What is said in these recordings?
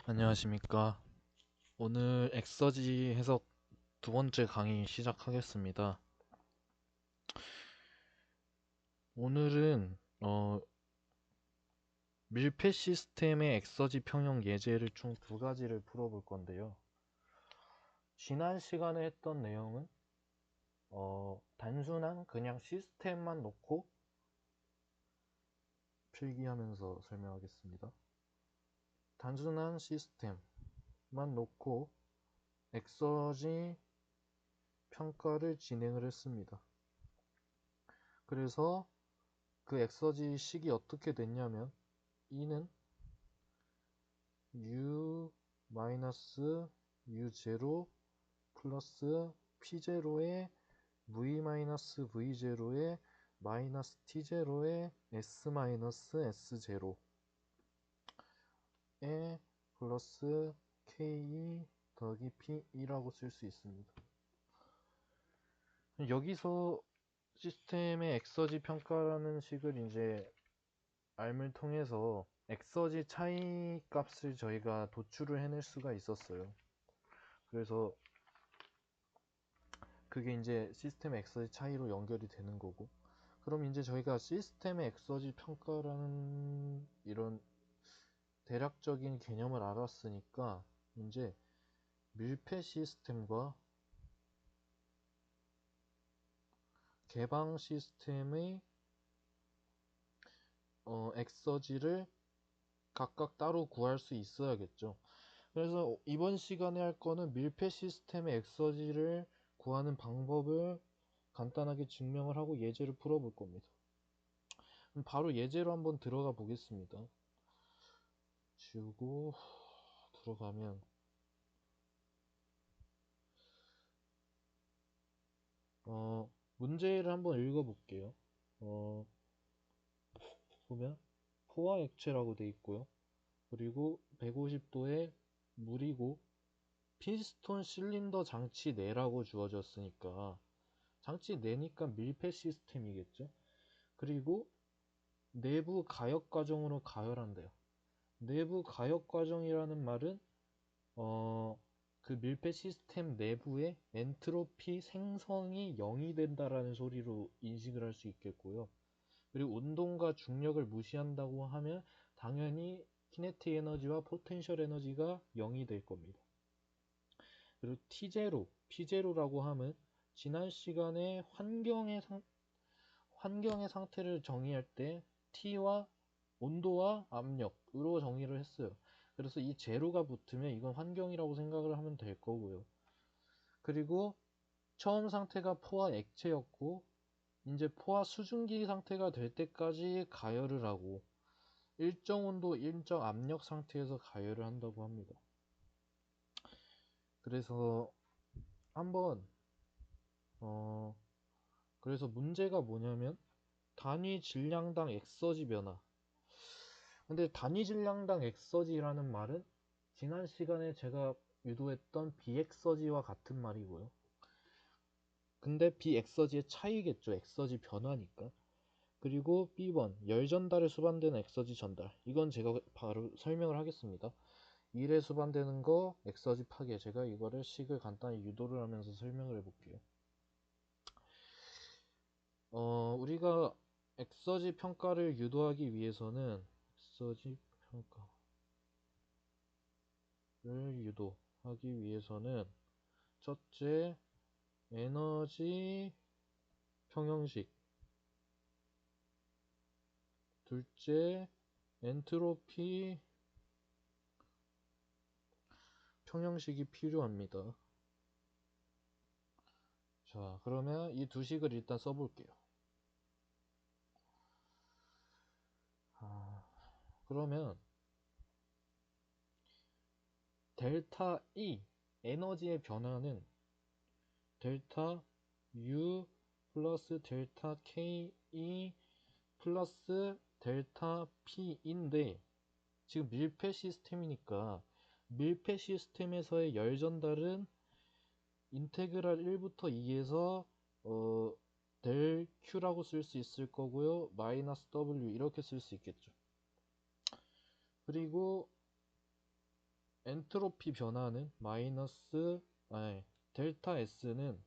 안녕하십니까. 오늘 엑서지 해석 두 번째 강의 시작하겠습니다. 오늘은 밀폐 시스템의 엑서지 평형 예제를 총 두 가지를 풀어볼 건데요. 지난 시간에 했던 내용은 단순한 그냥 시스템만 놓고 필기하면서 설명하겠습니다. 단순한 시스템만 놓고 엑서지 평가를 진행을 했습니다. 그래서 그 엑서지 식이 어떻게 됐냐면 E는 U U0 플러스 P0에 V V0에 마이너스 T0에 S S0에 플러스 K 더하기 P이라고 쓸 수 있습니다. 여기서 시스템의 엑서지 평가라는 식을 이제 알을 통해서 엑서지 차이 값을 저희가 도출을 해낼 수가 있었어요. 그래서 그게 이제 시스템의 엑서지 차이로 연결이 되는 거고, 그럼 이제 저희가 시스템의 엑서지 평가라는 이런 대략적인 개념을 알았으니까 이제 밀폐 시스템과 개방 시스템의 엑서지를 각각 따로 구할 수 있어야겠죠. 그래서 이번 시간에 할 거는 밀폐 시스템의 엑서지를 구하는 방법을 간단하게 증명을 하고 예제를 풀어볼 겁니다. 그럼 바로 예제로 한번 들어가 보겠습니다. 지우고 들어가면 문제를 한번 읽어볼게요. 보면 포화 액체라고 돼 있고요. 그리고 150도의 물이고 피스톤 실린더 장치 내라고 주어졌으니까 장치 내니까 밀폐 시스템이겠죠. 그리고 내부 가역 과정으로 가열한대요. 내부 가역 과정이라는 말은 그 밀폐 시스템 내부의 엔트로피 생성이 0이 된다라는 소리로 인식을 할 수 있겠고요. 그리고 운동과 중력을 무시한다고 하면 당연히 키네틱 에너지와 포텐셜 에너지가 0이 될 겁니다. 그리고 T0, P0라고 하면 지난 시간에 환경의 상태를 정의할 때 T와 온도와 압력으로 정의를 했어요. 그래서 이 제로가 붙으면 이건 환경이라고 생각을 하면 될 거고요. 그리고 처음 상태가 포화 액체였고 이제 포화 수증기 상태가 될 때까지 가열을 하고 일정 온도, 일정 압력 상태에서 가열을 한다고 합니다. 그래서 한번 그래서 문제가 뭐냐면 단위 질량당 엑서지 변화. 근데 단위 질량당 엑서지라는 말은 지난 시간에 제가 유도했던 비엑서지와 같은 말이고요. 근데 비엑서지의 차이겠죠. 엑서지 변화니까. 그리고 B번 열 전달에 수반되는 엑서지 전달. 이건 제가 바로 설명을 하겠습니다. 1에 수반되는 거 엑서지 파괴. 제가 이거를 식을 간단히 유도를 하면서 설명을 해볼게요. 우리가 엑서지 평가를 유도하기 위해서는 엑서지 평가를 유도하기 위해서는 첫째 에너지 평형식, 둘째 엔트로피 평형식이 필요합니다. 자, 그러면 이 두 식을 일단 써볼게요. 그러면 델타 E 에너지의 변화는 델타 U 플러스 델타 KE 플러스 델타 P인데 지금 밀폐 시스템이니까 밀폐 시스템에서의 열 전달은 인테그랄 1부터 2에서 델 Q라고 쓸 수 있을 거고요. 마이너스 W 이렇게 쓸 수 있겠죠. 그리고 엔트로피 변화는 마이너스, 아니, 델타 S는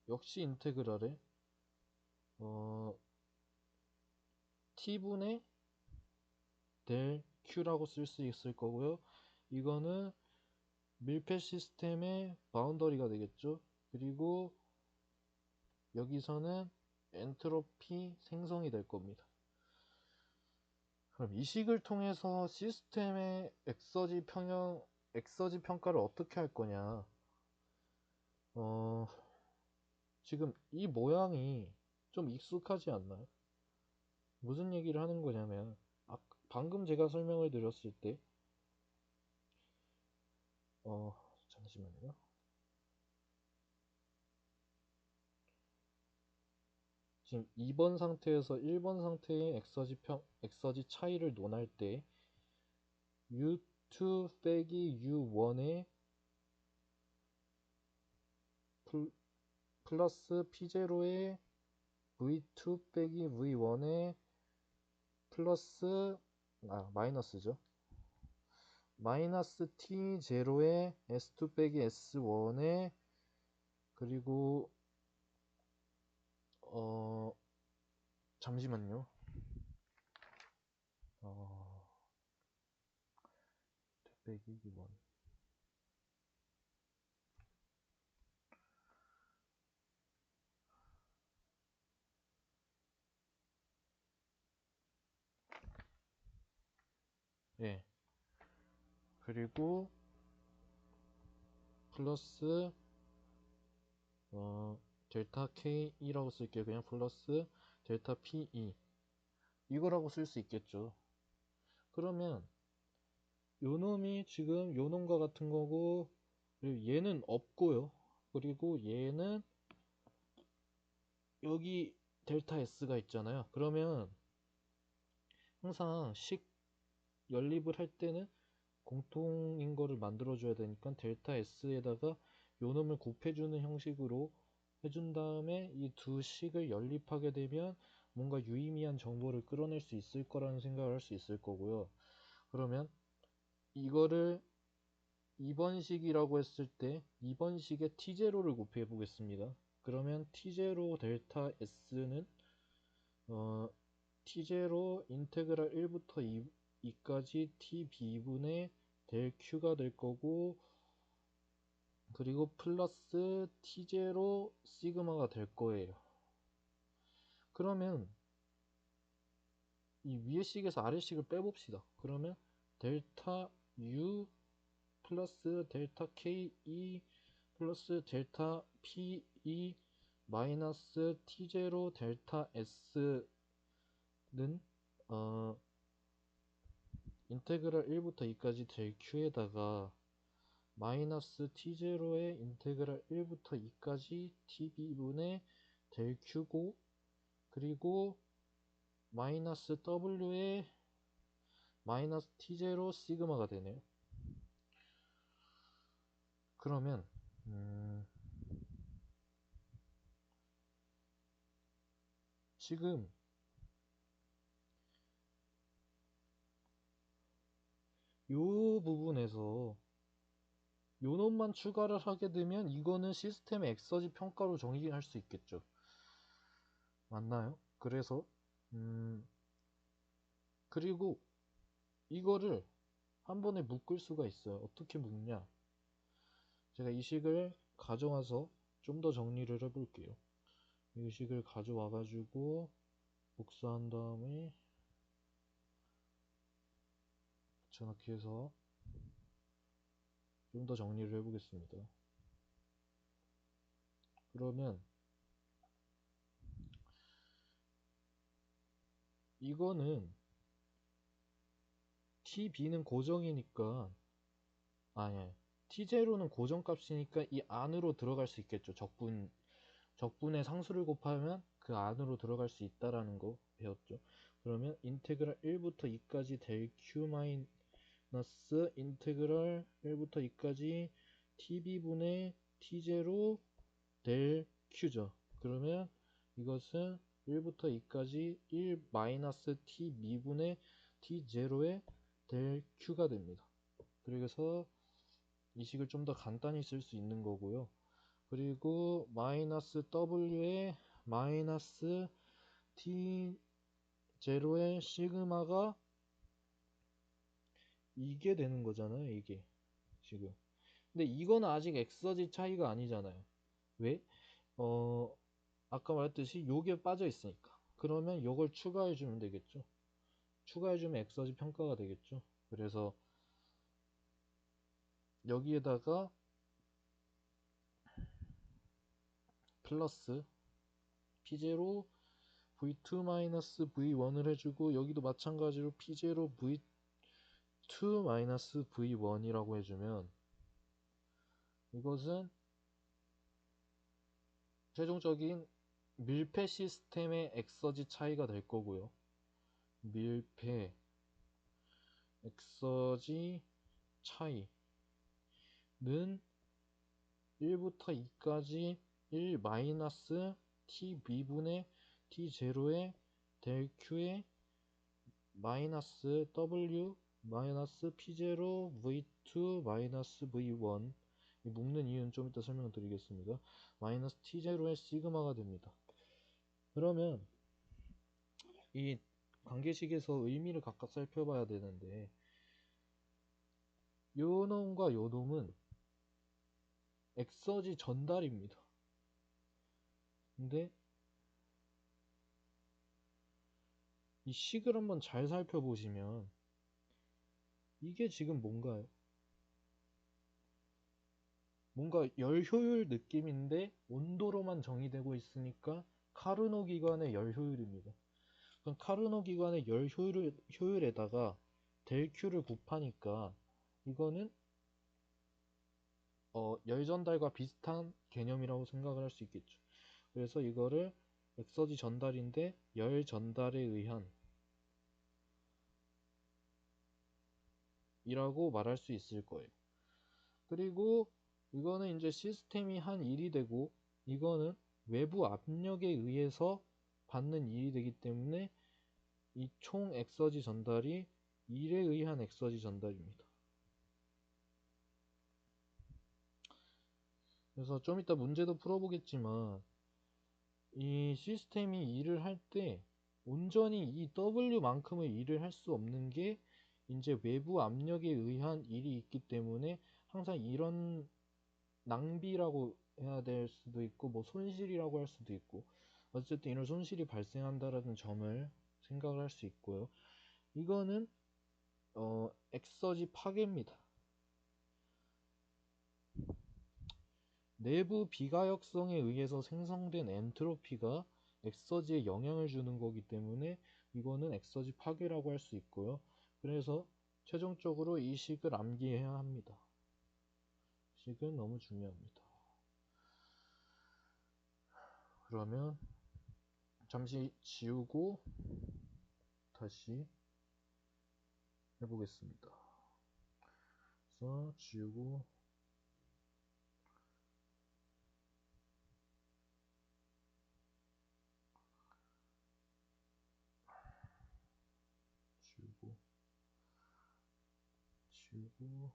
역시 인테그랄에 T분의 델 Q라고 쓸 수 있을 거고요. 이거는 밀폐 시스템의 바운더리가 되겠죠. 그리고 여기서는 엔트로피 생성이 될 겁니다. 그럼 이 식을 통해서 시스템의 엑서지 평가를 어떻게 할 거냐? 지금 이 모양이 좀 익숙하지 않나요? 무슨 얘기를 하는 거냐면, 방금 제가 설명을 드렸을 때, 잠시만요. 지금 2번 상태에서 1번 상태의 엑서지 차이를 논할 때, U2 빼기 U1의 플러스 P0의 V2 빼기 V1의 플러스, 마이너스죠. 마이너스 T0의 S2 빼기 S1의 그리고 잠시만요. 2 빼기 1. 예. 그리고 플러스 델타 K이라고 쓸게요. 그냥 플러스 델타 PE 이거라고 쓸 수 있겠죠. 그러면 요놈이 지금 요놈과 같은 거고, 그리고 얘는 없고요. 그리고 얘는 여기 델타 S가 있잖아요. 그러면 항상 식 연립을 할 때는 공통인 거를 만들어줘야 되니까 델타 S에다가 요놈을 곱해주는 형식으로 해준 다음에 이 두 식을 연립하게 되면 뭔가 유의미한 정보를 끌어낼 수 있을 거라는 생각을 할 수 있을 거고요. 그러면 이거를 2번 식이라고 했을 때 2번 식에 T0를 곱해 보겠습니다. 그러면 T0 델타 S는 T0 인테그랄 1부터 2까지 TB분의 델 Q가 될 거고, 그리고 플러스 T0 시그마가 될 거예요. 그러면 이 위의 식에서 아래 식을 빼봅시다. 그러면 델타 U 플러스 델타 KE 플러스 델타 PE 마이너스 T0 델타 S는 인테그랄 1부터 2까지 델 Q에다가 마이너스 T0의 인테그랄 1부터 2까지 TB분의 델 Q고, 그리고 마이너스 W의 마이너스 T0 시그마가 되네요. 그러면 지금 요 부분에서 요 놈만 추가를 하게 되면 이거는 시스템의 엑서지 평가로 정의할 수 있겠죠. 맞나요? 그래서 그리고 이거를 한 번에 묶을 수가 있어요. 어떻게 묶냐? 제가 이 식을 가져와서 좀 더 정리를 해볼게요. 이 식을 가져와 가지고 복사한 다음에 붙여넣기 해서 좀 더 정리를 해보겠습니다. 그러면 이거는 TB는 고정이니까, 아니, T0는 고정값이니까 이 안으로 들어갈 수 있겠죠. 적분의 상수를 곱하면 그 안으로 들어갈 수 있다라는 거 배웠죠. 그러면 인테그랄 1부터 2까지 델 Q 마이너스 인테그랄 1부터 2까지 TB분의 T0 델 Q죠. 그러면 이것은 1부터 2까지 1 마이너스 t 미분의 t0의 델 q가 됩니다. 그래서 이 식을 좀 더 간단히 쓸 수 있는 거고요. 그리고 마이너스 w의 마이너스 t0의 시그마가 이게 되는 거잖아요. 이게 지금. 근데 이거는 아직 엑서지 차이가 아니잖아요. 왜? 아까 말했듯이 요게 빠져 있으니까. 그러면 요걸 추가해 주면 되겠죠. 추가해 주면 엑서지 평가가 되겠죠. 그래서 여기에다가 플러스 P0 V2 마이너스 V1을 해주고 여기도 마찬가지로 P0 V2 마이너스 V1이라고 해주면 이것은 최종적인 밀폐 시스템의 엑서지 차이가 될 거고요. 밀폐 엑서지 차이는 1부터 2까지 1 마이너스 t 미분의 t0의 델 q의 마이너스 w 마이너스 p0 v2 마이너스 v1 묶는 이유는 좀 이따 설명을 드리겠습니다. 마이너스 t0의 시그마가 됩니다. 그러면 이 관계식에서 의미를 각각 살펴봐야 되는데 요 놈과 요 놈은 엑서지 전달입니다. 근데 이 식을 한번 잘 살펴보시면 이게 지금 뭔가요? 뭔가 열 효율 느낌인데 온도로만 정의되고 있으니까 카르노 기관의 열 효율입니다. 그럼 카르노 기관의 열 효율에다가 델 Q를 곱하니까 이거는 열 전달과 비슷한 개념이라고 생각을 할 수 있겠죠. 그래서 이거를 엑서지 전달인데 열 전달에 의한 이라고 말할 수 있을 거예요. 그리고 이거는 이제 시스템이 한 일이 되고 이거는 외부 압력에 의해서 받는 일이 되기 때문에 이 총 엑서지 전달이 1에 의한 엑서지 전달입니다. 그래서 좀 이따 문제도 풀어보겠지만 이 시스템이 일을 할 때 온전히 이 W만큼의 일을 할 수 없는 게 이제 외부 압력에 의한 일이 있기 때문에 항상 이런 낭비라고 해야 될 수도 있고 뭐 손실이라고 할 수도 있고 어쨌든 이런 손실이 발생한다라는 점을 생각을 할 수 있고요. 이거는 엑서지 파괴입니다. 내부 비가역성에 의해서 생성된 엔트로피가 엑서지에 영향을 주는 거기 때문에 이거는 엑서지 파괴라고 할 수 있고요. 그래서 최종적으로 이 식을 암기해야 합니다. 식은 너무 중요합니다. 그러면 잠시 지우고 다시 해보겠습니다. 그래서 지우고 지우고 지우고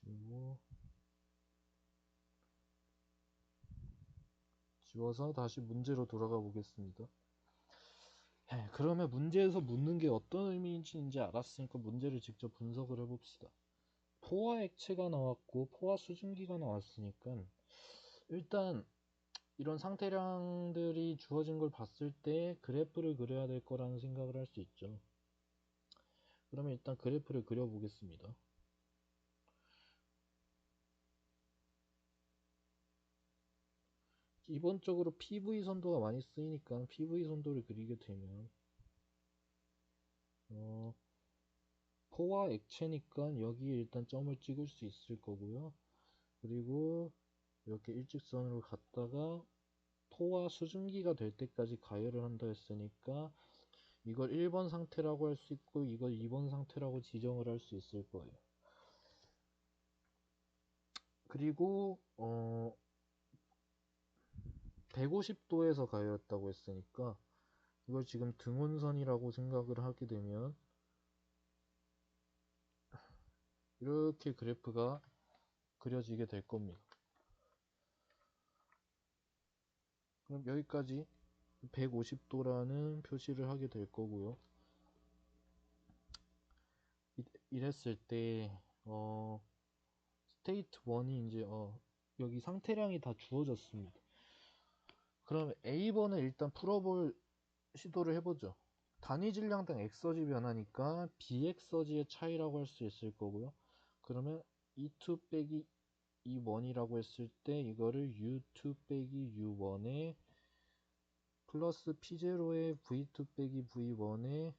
지우고 지워서 다시 문제로 돌아가 보겠습니다. 그러면 문제에서 묻는 게 어떤 의미인지 이제 알았으니까 문제를 직접 분석을 해봅시다. 포화 액체가 나왔고 포화 수증기가 나왔으니까 일단 이런 상태량들이 주어진 걸 봤을 때 그래프를 그려야 될 거라는 생각을 할 수 있죠. 그러면 일단 그래프를 그려보겠습니다. 기본적으로 PV 선도가 많이 쓰이니까 PV 선도를 그리게 되면 포화 액체니까 여기에 일단 점을 찍을 수 있을 거고요. 그리고 이렇게 일직선으로 갔다가 포화 수증기가 될 때까지 가열을 한다 했으니까 이걸 1번 상태라고 할 수 있고 이걸 2번 상태라고 지정을 할 수 있을 거예요. 그리고 150도에서 가열했다고 했으니까 이걸 지금 등온선이라고 생각을 하게 되면 이렇게 그래프가 그려지게 될 겁니다. 그럼 여기까지 150도라는 표시를 하게 될 거고요. 이랬을 때 스테이트 1이 이제 여기 상태량이 다 주어졌습니다. 그럼 A번을 일단 풀어볼 시도를 해보죠. 단위 질량당 엑서지 변화니까 B엑서지의 차이라고 할 수 있을 거고요. 그러면 E2 빼기 E1이라고 했을 때 이거를 U2 빼기 U1에 플러스 P0의 V2 빼기 V1에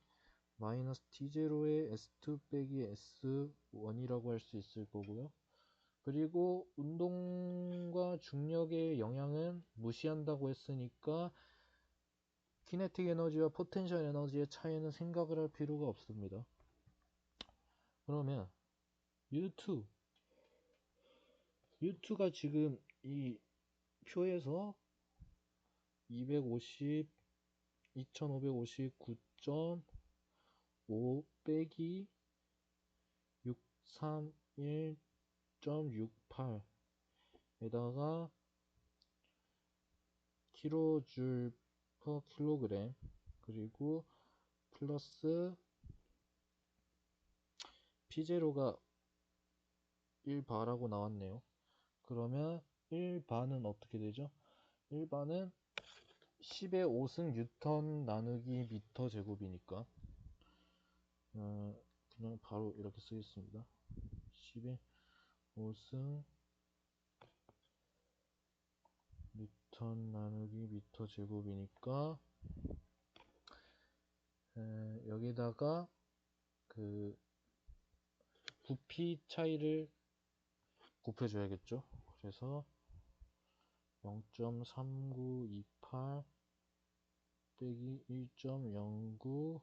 마이너스 T0의 S2 빼기 S1이라고 할 수 있을 거고요. 그리고 운동과 중력의 영향은 무시한다고 했으니까 키네틱 에너지와 포텐셜 에너지의 차이는 생각을 할 필요가 없습니다. 그러면 U2가 지금 이 표에서 250, 2559.5 빼기 631.68에다가 킬로줄 퍼 킬로그램 그리고 플러스 P0가 1바라고 나왔네요. 그러면 1바는 어떻게 되죠? 1바는 10의 5승 뉴턴 나누기 미터 제곱이니까 그냥 바로 이렇게 쓰겠습니다. 10의 5승 뉴턴 나누기 미터 제곱이니까 여기다가 그 부피 차이를 곱해줘야겠죠. 그래서 0.3928 빼기 1.09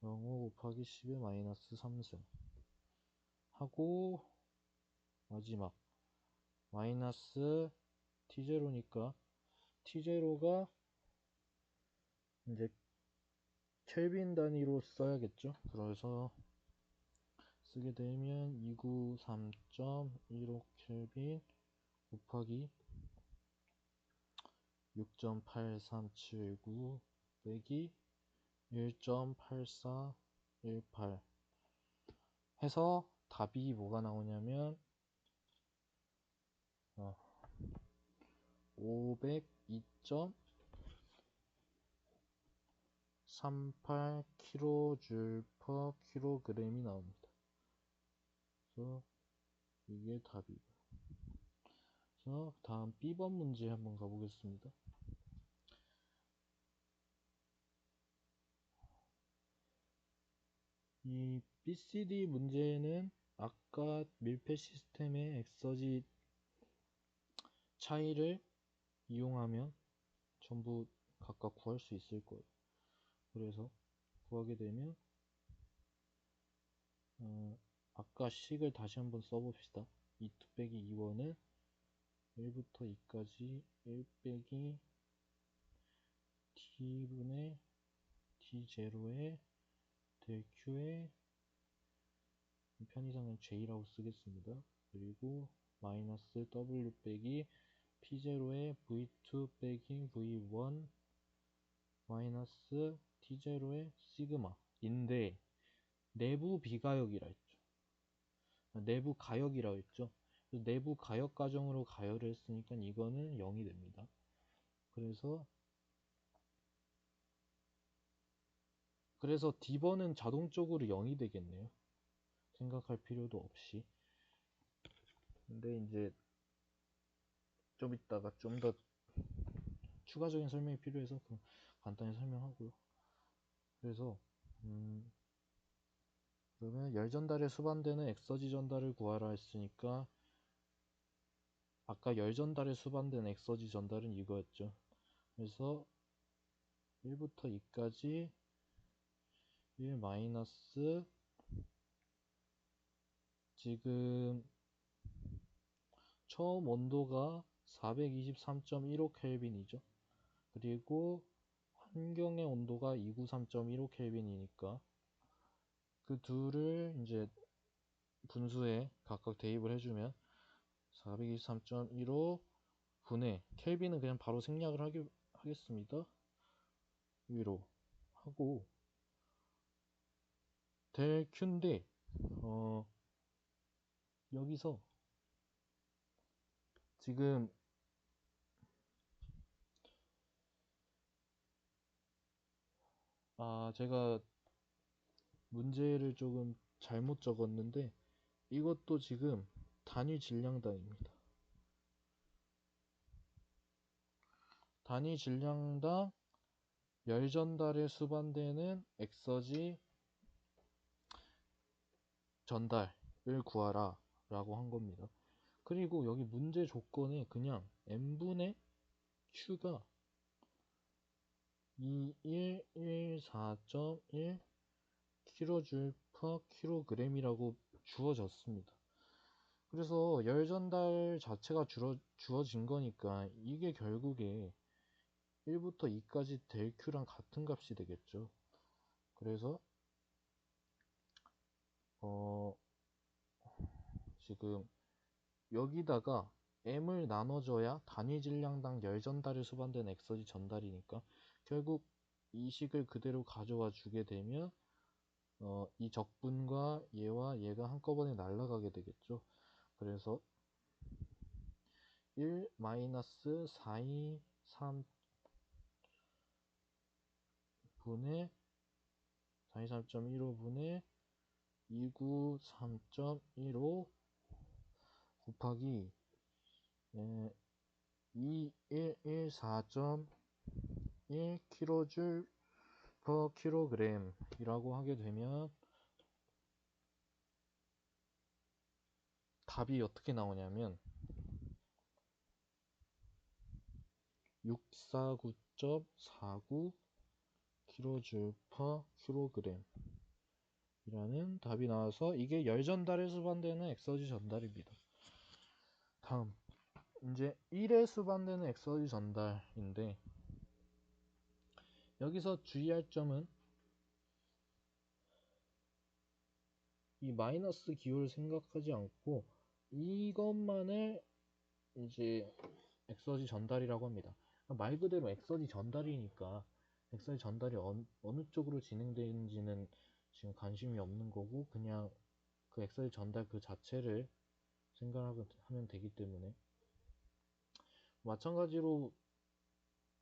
05 곱하기 10의 마이너스 3승 하고 마지막 마이너스 T0니까 T0가 이제 켈빈 단위로 써야겠죠. 그래서 쓰게 되면 293.15 켈빈 곱하기 6.8379 빼기 1.8418 해서 답이 뭐가 나오냐면 502.38kJ per kg이 나옵니다. 그래서 이게 답이고요. 그래서 다음 B번 문제 한번 가보겠습니다. 이 BCD 문제는 아까 밀폐 시스템의 엑서지 차이를 이용하면 전부 각각 구할 수 있을 거예요. 그래서 구하게 되면 아까 식을 다시 한번 써봅시다. 2 빼기 2원은 1부터 2까지 1 빼기 t분의 t0의 del q의 편의상은 j라고 쓰겠습니다. 그리고 마이너스 w 빼기 p0의 v2 빼기 v1 마이너스 t0의 시그마인데 내부 비가역이라 했죠. 내부 가역이라고 했죠. 내부 가역 과정으로 가열을 했으니까 이거는 0이 됩니다. 그래서 D번은 자동적으로 0이 되겠네요. 생각할 필요도 없이. 근데 이제 좀 이따가 좀 더 추가적인 설명이 필요해서 간단히 설명하고요. 그래서 그러면 열전달에 수반되는 엑서지 전달을 구하라 했으니까 아까 열전달에 수반되는 엑서지 전달은 이거였죠. 그래서 1부터 2까지 1 마이너스 지금 처음 온도가 423.15 켈빈이죠. 그리고 환경의 온도가 293.15 켈빈이니까 그 둘을 이제 분수에 각각 대입을 해주면 423.15 분의 켈빈은 그냥 바로 생략을 하겠습니다. 위로 하고 될 Q인데 여기서 지금 제가 문제를 조금 잘못 적었는데 이것도 지금 단위 질량당입니다. 단위 질량당 열 전달에 수반되는 엑서지 전달을 구하라 라고 한 겁니다. 그리고 여기 문제 조건에 그냥 n분의 q가 2114.1 kJ/kg이라고 주어졌습니다. 그래서 열 전달 자체가 주어진 거니까 이게 결국에 1부터 2까지 del Q랑 같은 값이 되겠죠. 그래서 지금 여기다가 m을 나눠줘야 단위 질량당 열 전달에 수반된 엑서지 전달이니까 결국 이 식을 그대로 가져와 주게 되면 이 적분과 얘와 얘가 한꺼번에 날아가게 되겠죠. 그래서 1 423 분의 423.15분의 293.15 곱하기 2114.1 kJ/kg 이라고 하게 되면 답이 어떻게 나오냐면 649.49 kJ/kg 이라는 답이 나와서 이게 열 전달에 수반되는 엑서지 전달입니다. 다음 이제 1에 수반되는 엑서지 전달인데 여기서 주의할 점은 이 마이너스 기호를 생각하지 않고 이것만을 이제 엑서지 전달이라고 합니다. 말 그대로 엑서지 전달이니까 엑서지 전달이 어느 쪽으로 진행되는지는 지금 관심이 없는 거고 그냥 그 엑서지 전달 그 자체를 생각하면 되기 때문에 마찬가지로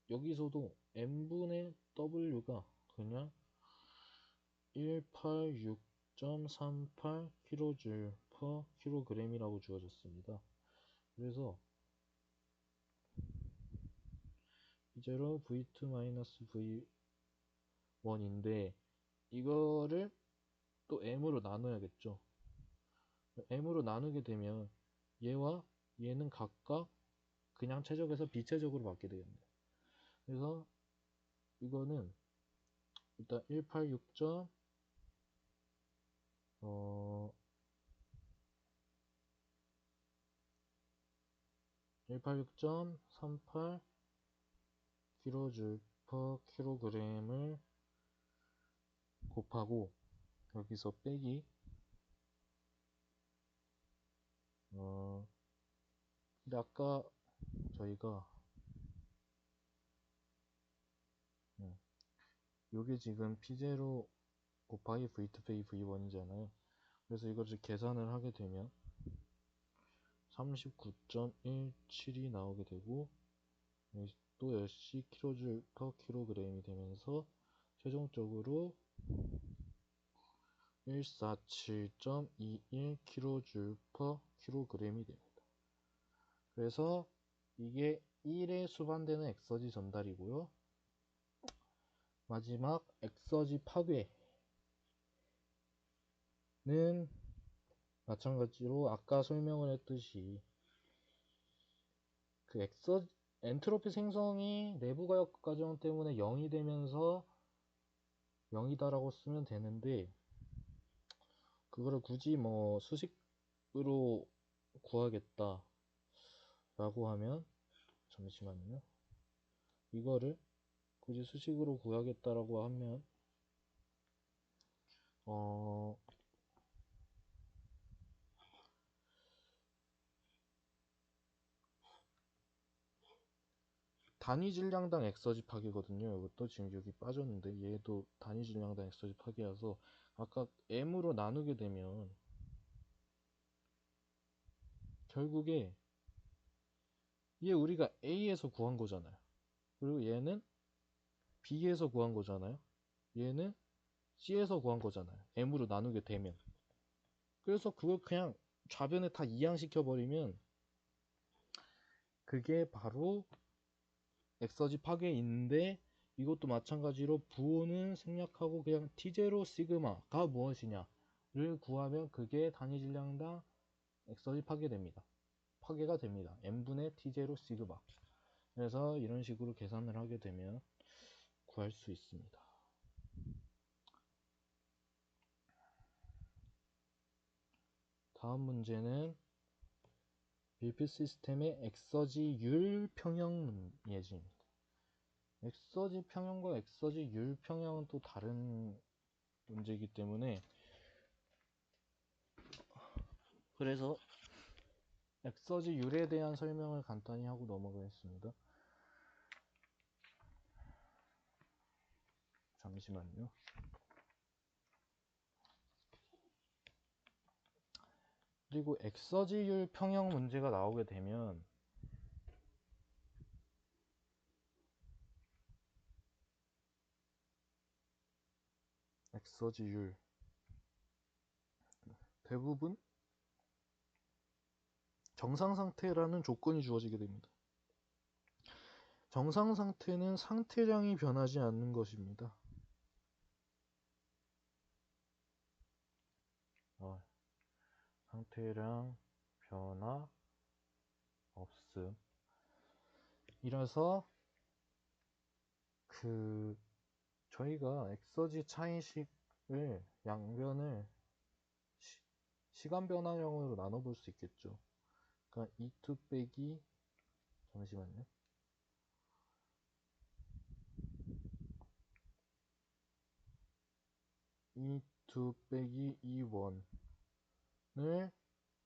여기서도 n분의 w가 그냥 186.38 kJ/kg이라고 주어졌습니다. 그래서 이제로 v2-v1인데 이거를 또 m으로 나눠야겠죠. m으로 나누게 되면 얘와 얘는 각각 그냥 최적에서 비최적으로 받게 되겠네요. 그래서 이거는 일단 186. 186.38 kJ/kg을 곱하고 여기서 빼기 근데 아까 저희가 요게 지금 P0 곱하기 V2 빼기 V1이잖아요. 그래서 이것을 계산을 하게 되면 39.17이 나오게 되고 또 역시 kJ/kg이 되면서 최종적으로 147.21 kJ/kg이 됩니다. 그래서 이게 1에 수반되는 엑서지 전달이고요. 마지막 엑서지 파괴는 마찬가지로 아까 설명을 했듯이 그 엔트로피 생성이 내부 가역 과정 때문에 0이 되면서 0이다라고 쓰면 되는데 그거를 굳이 뭐 수식으로 구하겠다 라고 하면 잠시만요. 이거를 굳이 수식으로 구하겠다라고 하면 어, 단위 질량당 엑서지 파괴거든요. 이것도 지금 여기 빠졌는데 얘도 단위 질량당 엑서지 파괴여서 아까 m으로 나누게 되면 결국에 얘 우리가 A에서 구한 거잖아요. 그리고 얘는 B에서 구한 거잖아요. 얘는 C에서 구한 거잖아요. M으로 나누게 되면. 그래서 그걸 그냥 좌변에 다 이항시켜 버리면 그게 바로 엑서지 파괴인데, 이것도 마찬가지로 부호는 생략하고 그냥 T0 시그마가 무엇이냐를 구하면 그게 단위 질량당 엑서지 파괴가 됩니다. n분의 T0 시그마. 그래서 이런 식으로 계산을 하게 되면 구할 수 있습니다. 다음 문제는 밀폐 시스템의 엑서지율 평형 예제입니다. 엑서지 평형과 엑서지 율 평형은 또 다른 문제이기 때문에, 그래서 엑서지 율에 대한 설명을 간단히 하고 넘어가겠습니다. 잠시만요. 그리고 엑서지율 평형 문제가 나오게 되면 엑서지율 대부분 정상 상태라는 조건이 주어지게 됩니다. 정상 상태는 상태량이 변하지 않는 것입니다. 상태량 변화 없음. 이라서 저희가 엑서지 차이식을 양변을 시간 변화형으로 나눠볼 수 있겠죠. 그러니까 E2 빼기, 잠시만요. E2 빼기 E1을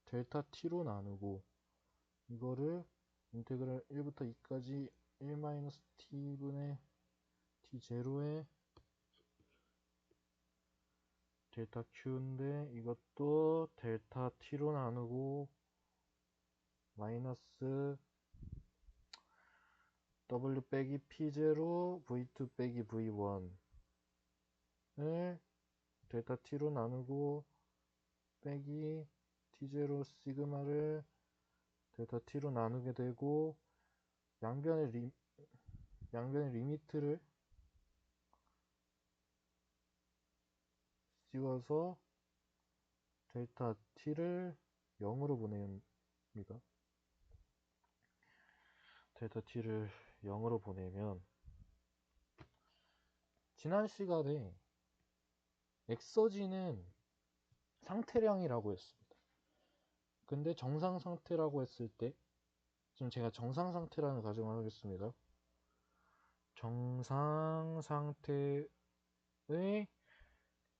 델타 T로 나누고, 이거를 인테그랄 1부터 2까지 1-T분의 T0에 델타 Q인데, 이것도 델타 T로 나누고 마이너스 W 빼기 P0 V2 빼기 V1을 델타 T로 나누고 빼기 T0 시그마를 델타 T로 나누게 되고, 양변의 리미트를 씌워서 델타 T를 0으로 보냅니다. 델타 T를 0으로 보내면 지난 시간에 엑서지는 상태량이라고 했습니다. 근데 정상 상태라고 했을 때, 지금 제가 정상 상태라는 가정을 하겠습니다. 정상 상태의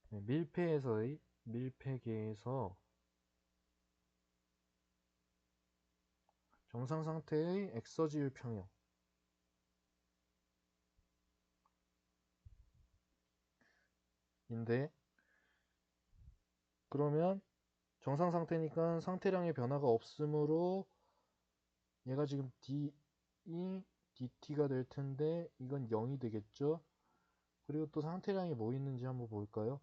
밀폐계에서 정상 상태의 엑서지율 평형, 인데, 그러면 정상 상태니까 상태량의 변화가 없으므로 얘가 지금 dt가 될 텐데 이건 0이 되겠죠. 그리고 또 상태량이 뭐 있는지 한번 볼까요?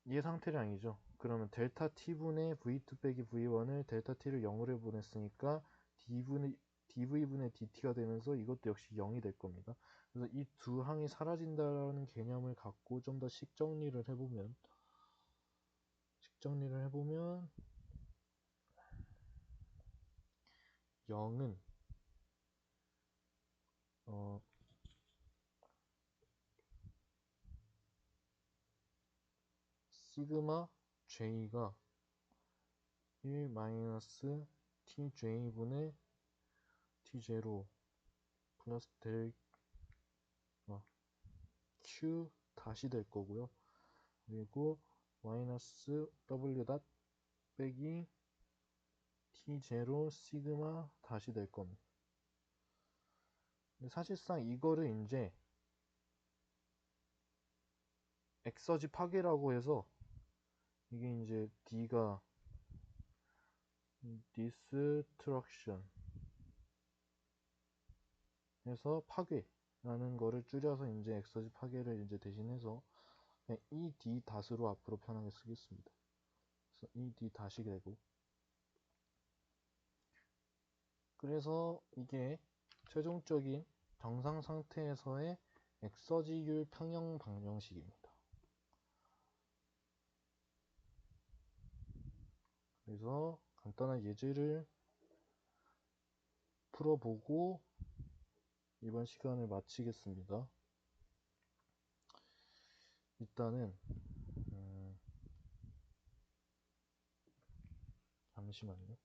얘 상태량이죠. 그러면 델타 t분의 v2 빼기 v1을 델타 t를 0으로 보냈으니까 dv분의 dt가 되면서 이것도 역시 0이 될 겁니다. 그래서 이 두 항이 사라진다는 개념을 갖고 좀 더 식 정리를 해보면 0은 시그마 j가 1-tj분의 t0 플러스 Q 다시 될 거고요. 그리고 마이너스 W 닷 빼기 T0 시그마 다시 될 겁니다. 사실상 이거를 이제 엑서지 파괴라고 해서 이게 이제 D가 destruction 해서 파괴라는 거를 줄여서 이제 엑서지 파괴를 이제 대신해서 그냥 이 D 닷으로 앞으로 편하게 쓰겠습니다. 그래서 이 D 닷이 되고, 그래서 이게 최종적인 정상 상태에서의 엑서지율 평형 방정식입니다. 그래서 간단한 예제를 풀어보고 이번 시간을 마치겠습니다. 일단은 잠시만요.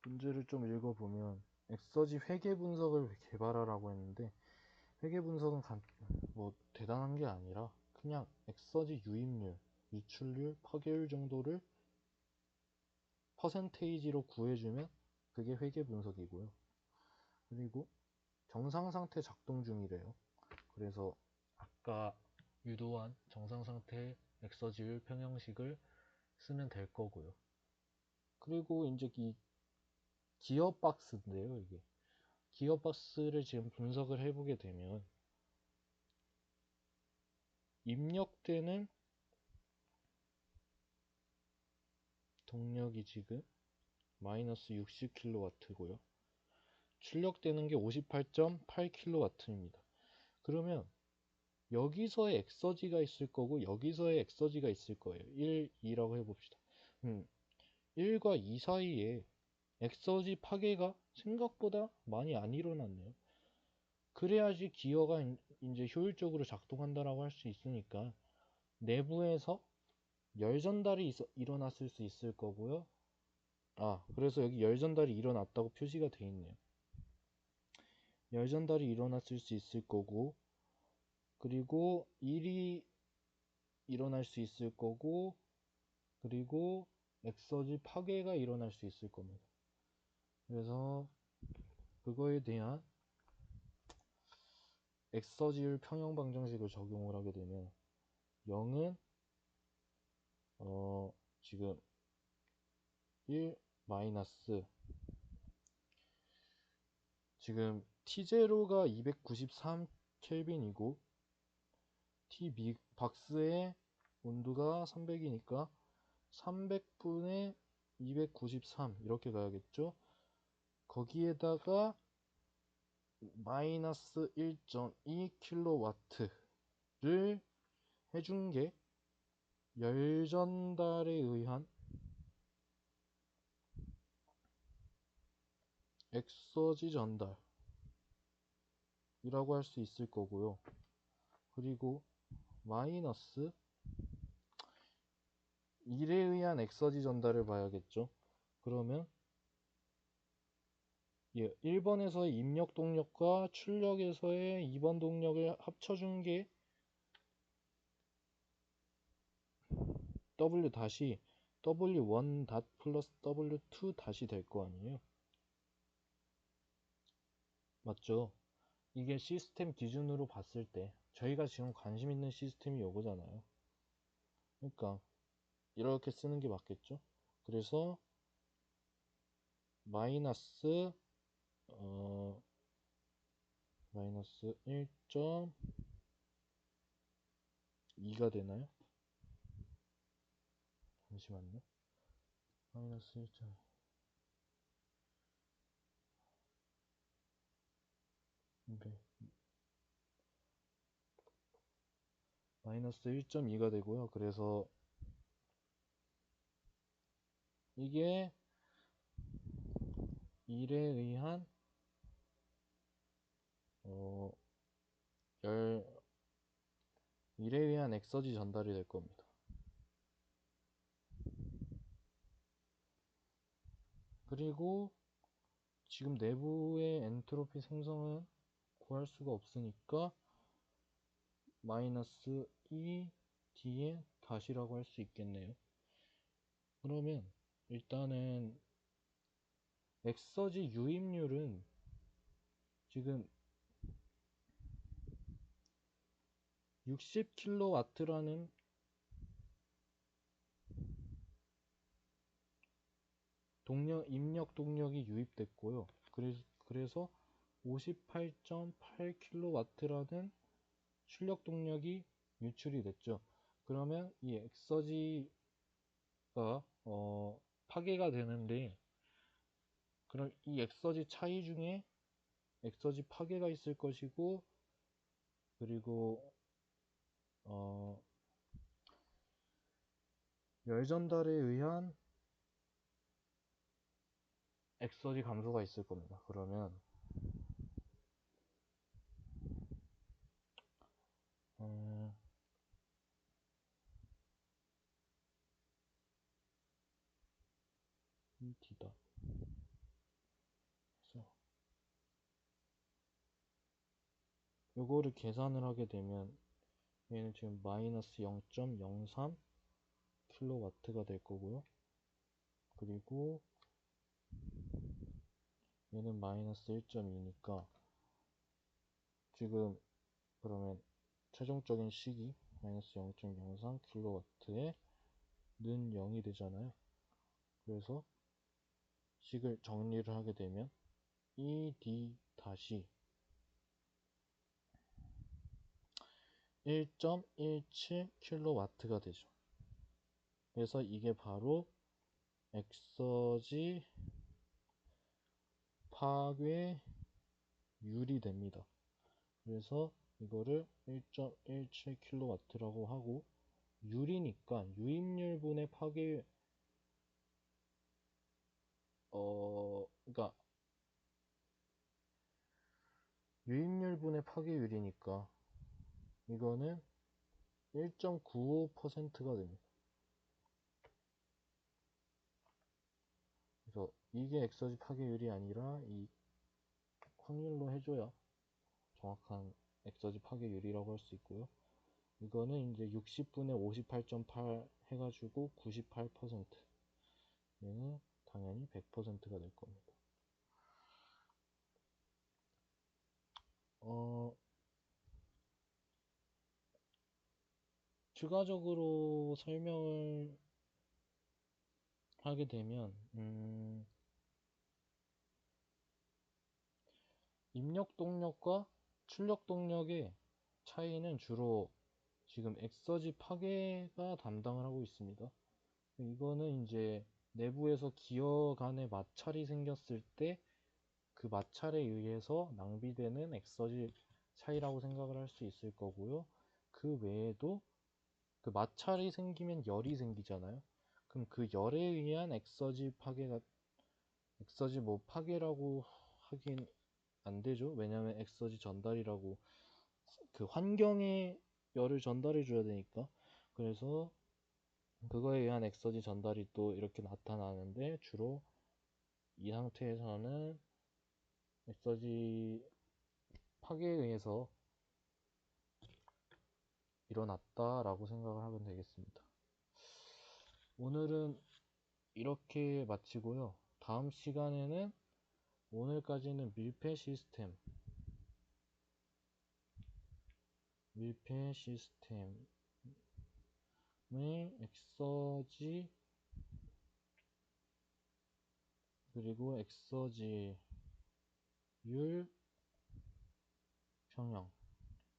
문제를 좀 읽어보면 엑서지 회계 분석을 개발하라고 했는데, 회계 분석은 뭐 대단한 게 아니라 그냥 엑서지 유입률, 유출률, 파괴율 정도를 퍼센테이지로 구해주면 그게 회계 분석이고요. 그리고 정상 상태 작동 중이래요. 그래서 아까 유도한 정상 상태 엑서지율 평형식을 쓰면 될 거고요. 그리고 이제 이 기어박스인데요, 이게 기어박스를 지금 분석을 해보게 되면 입력되는 동력이 지금 마이너스 60kW고요. 출력되는 게 58.8kW입니다. 그러면 여기서의 엑서지가 있을 거고 여기서의 엑서지가 있을 거예요. 1, 2라고 해봅시다. 1과 2 사이에 엑서지 파괴가 생각보다 많이 안 일어났네요. 그래야지 기어가 이제 효율적으로 작동한다라고 할 수 있으니까 내부에서 열 전달이 일어났을 수 있을 거고요. 그래서 여기 열 전달이 일어났다고 표시가 돼 있네요. 열 전달이 일어났을 수 있을 거고, 그리고 일이 일어날 수 있을 거고, 그리고 엑서지 파괴가 일어날 수 있을 겁니다. 그래서 그거에 대한 엑서지율 평형 방정식을 적용을 하게 되면 0은 지금 1 마이너스, 지금 T0가 293 켈빈이고 T 박스의 온도가 300이니까 300분의 293 이렇게 가야겠죠. 거기에다가 마이너스 1.2kW를 해준 게 열전달에 의한 엑서지 전달이라고 할 수 있을 거고요. 그리고 마이너스 1에 의한 엑서지 전달을 봐야겠죠. 그러면 1번에서의 입력 동력과 출력에서의 2번 동력을 합쳐준 게 W 다시 W1 닷 플러스 W2 다시 될 거 아니에요. 맞죠? 이게 시스템 기준으로 봤을 때 저희가 지금 관심 있는 시스템이 요거잖아요. 그러니까 이렇게 쓰는 게 맞겠죠? 그래서 마이너스 1.2가 되나요? 잠시만요. 마이너스 1.2. 네. 마이너스 1.2가 되고요. 그래서 이게 1에 의한 1에 의한 엑서지 전달이 될 겁니다. 그리고 지금 내부의 엔트로피 생성은 구할 수가 없으니까 마이너스 2 뒤에 다시라고 할 수 있겠네요. 그러면 일단은 엑서지 유입률은 지금 60kW라는 입력 동력이 유입됐고요. 그래서 58.8kW라는 출력 동력이 유출이 됐죠. 그러면 이 엑서지가 파괴가 되는데, 그럼 이 엑서지 차이 중에 엑서지 파괴가 있을 것이고, 그리고 열 전달에 의한 엑서지 감소가 있을 겁니다. 그러면 D다. 그래서 요거를 계산을 하게 되면 얘는 지금 마이너스 0.03 킬로와트가 될 거고요. 그리고 얘는 마이너스 1.2니까 지금 그러면 최종적인 식이 마이너스 0.03 킬로와트에 는 0이 되잖아요. 그래서 식을 정리를 하게 되면 ED 다시 1.17kW가 되죠. 그래서 이게 바로 엑서지 파괴율이 됩니다. 그래서 이거를 1.17kW라고 하고, 율이니까 유입률분의 파괴율, 그러니까 유입률분의 파괴율이니까 이거는 1.95%가 됩니다. 그래서 이게 엑서지 파괴율이 아니라 이 확률로 해줘야 정확한 엑서지 파괴율이라고 할 수 있고요. 이거는 이제 60분의 58.8 해가지고 98%. 얘는 당연히 100%가 될 겁니다. 추가적으로 설명을 하게 되면, 입력 동력과 출력 동력의 차이는 주로 지금 엑서지 파괴가 담당을 하고 있습니다. 이거는 이제 내부에서 기어 간의 마찰이 생겼을 때 그 마찰에 의해서 낭비되는 엑서지 차이라고 생각을 할 수 있을 거고요. 그 외에도 그 마찰이 생기면 열이 생기잖아요. 그럼 그 열에 의한 엑서지 파괴라고 하긴 안 되죠. 왜냐면 엑서지 전달이라고, 그 환경에 열을 전달해 줘야 되니까. 그래서 그거에 의한 엑서지 전달이 또 이렇게 나타나는데, 주로 이 상태에서는 엑서지 파괴에 의해서 일어났다라고 생각을 하면 되겠습니다. 오늘은 이렇게 마치고요. 다음 시간에는, 오늘까지는 밀폐 시스템의 엑서지, 그리고 엑서지율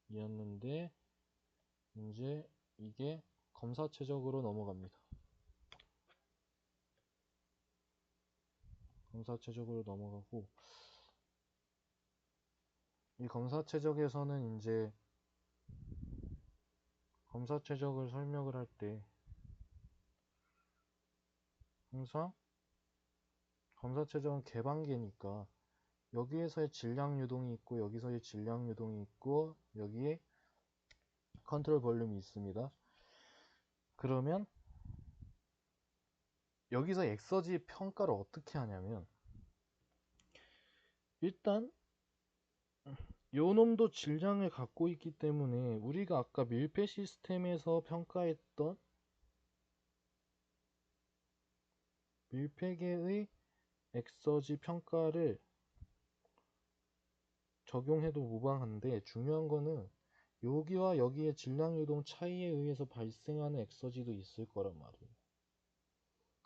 평형이었는데, 이제 이게 검사 최적으로 넘어갑니다. 검사 최적으로 넘어가고, 이 검사 최적에서는 이제 검사 최적을 설명을 할 때 항상 검사 최적은 개방계니까 여기에서의 질량 유동이 있고 여기서의 질량 유동이 있고 여기에 컨트롤 볼륨이 있습니다. 그러면 여기서 엑서지 평가를 어떻게 하냐면, 일단 요 놈도 질량을 갖고 있기 때문에 우리가 아까 밀폐 시스템에서 평가했던 밀폐계의 엑서지 평가를 적용해도 무방한데, 중요한 거는 여기와 여기의 질량 유동 차이에 의해서 발생하는 엑서지도 있을 거란 말이에요.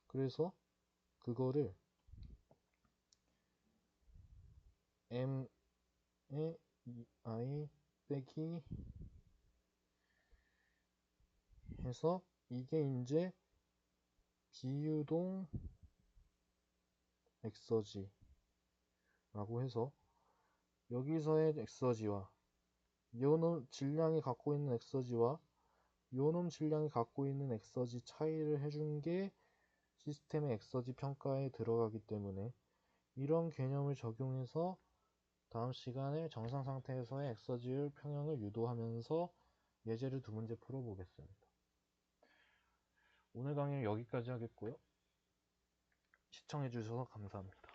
그래서 그거를 m의 i 빼기 해서 이게 이제 비유동 엑서지라고 해서 여기서의 엑서지와 요놈 질량이 갖고 있는 엑서지와 요놈 질량이 갖고 있는 엑서지 차이를 해준 게 시스템의 엑서지 평가에 들어가기 때문에, 이런 개념을 적용해서 다음 시간에 정상 상태에서의 엑서지율 평형을 유도하면서 예제를 두 문제 풀어보겠습니다. 오늘 강의는 여기까지 하겠고요. 시청해주셔서 감사합니다.